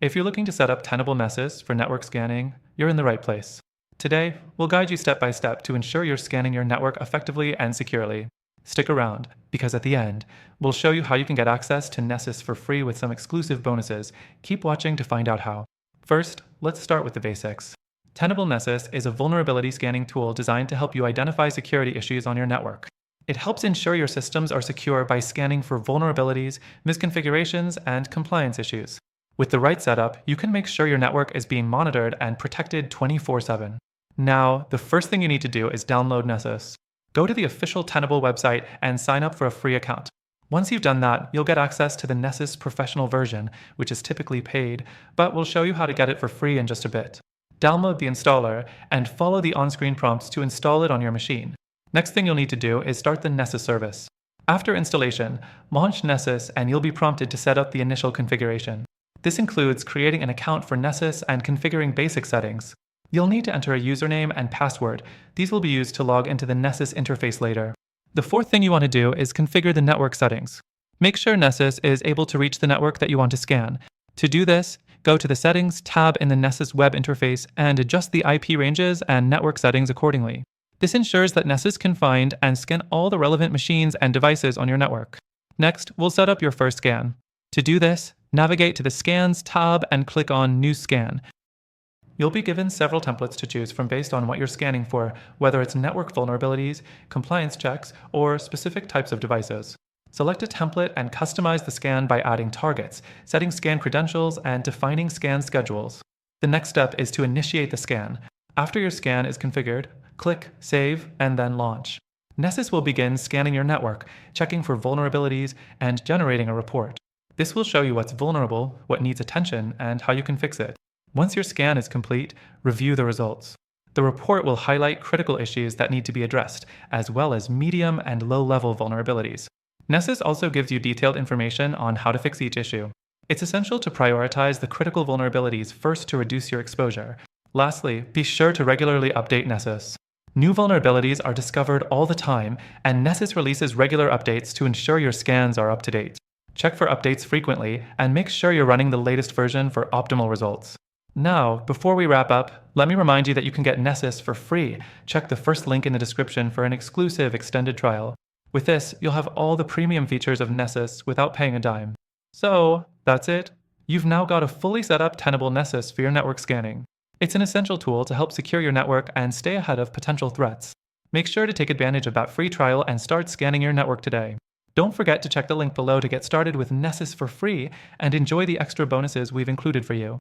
If you're looking to set up Tenable Nessus for network scanning, you're in the right place. Today, we'll guide you step by step to ensure you're scanning your network effectively and securely. Stick around, because at the end, we'll show you how you can get access to Nessus for free with some exclusive bonuses. Keep watching to find out how. First, let's start with the basics. Tenable Nessus is a vulnerability scanning tool designed to help you identify security issues on your network. It helps ensure your systems are secure by scanning for vulnerabilities, misconfigurations, and compliance issues. With the right setup, you can make sure your network is being monitored and protected 24/7. Now, the first thing you need to do is download Nessus. Go to the official Tenable website and sign up for a free account. Once you've done that, you'll get access to the Nessus professional version, which is typically paid, but we'll show you how to get it for free in just a bit. Download the installer and follow the on-screen prompts to install it on your machine. Next thing you'll need to do is start the Nessus service. After installation, launch Nessus and you'll be prompted to set up the initial configuration. This includes creating an account for Nessus and configuring basic settings. You'll need to enter a username and password. These will be used to log into the Nessus interface later. The fourth thing you want to do is configure the network settings. Make sure Nessus is able to reach the network that you want to scan. To do this, go to the Settings tab in the Nessus web interface and adjust the IP ranges and network settings accordingly. This ensures that Nessus can find and scan all the relevant machines and devices on your network. Next, we'll set up your first scan. To do this, navigate to the Scans tab and click on New Scan. You'll be given several templates to choose from based on what you're scanning for, whether it's network vulnerabilities, compliance checks, or specific types of devices. Select a template and customize the scan by adding targets, setting scan credentials, and defining scan schedules. The next step is to initiate the scan. After your scan is configured, click Save and then Launch. Nessus will begin scanning your network, checking for vulnerabilities, and generating a report. This will show you what's vulnerable, what needs attention, and how you can fix it. Once your scan is complete, review the results. The report will highlight critical issues that need to be addressed, as well as medium and low-level vulnerabilities. Nessus also gives you detailed information on how to fix each issue. It's essential to prioritize the critical vulnerabilities first to reduce your exposure. Lastly, be sure to regularly update Nessus. New vulnerabilities are discovered all the time, and Nessus releases regular updates to ensure your scans are up to date. Check for updates frequently, and make sure you're running the latest version for optimal results. Now, before we wrap up, let me remind you that you can get Nessus for free. Check the first link in the description for an exclusive extended trial. With this, you'll have all the premium features of Nessus without paying a dime. So, that's it. You've now got a fully set up Tenable Nessus for your network scanning. It's an essential tool to help secure your network and stay ahead of potential threats. Make sure to take advantage of that free trial and start scanning your network today. Don't forget to check the link below to get started with Nessus for free and enjoy the extra bonuses we've included for you.